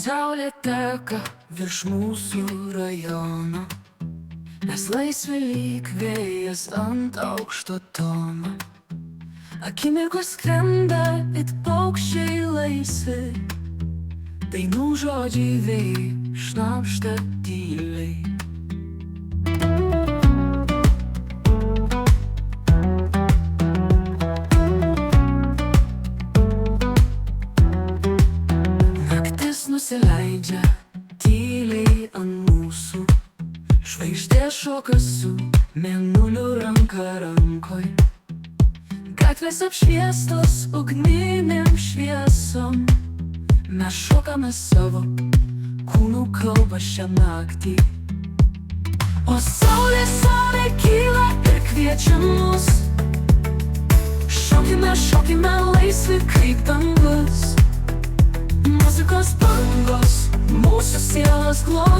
Saulė teka virš mūsų rajono, mes laisvi lyg vėjas ant aukšto tono. Akimirkos skrenda it paukščiai laisvi, dainų žodžiai vėjai šnabžda tyliai. Naktis nusileidžia tyliai ant mūsų, žvaigždės šoka su mėnuliu ranka rankoj. Gatvės apšviestos ugninėm šviesom, mes šokame savo kūnų kalbą šią naktį. O saulė kyla ir kviečia mus. Šokime laisvi kaip dangus. Muzikos bangos mūsų sielas globia.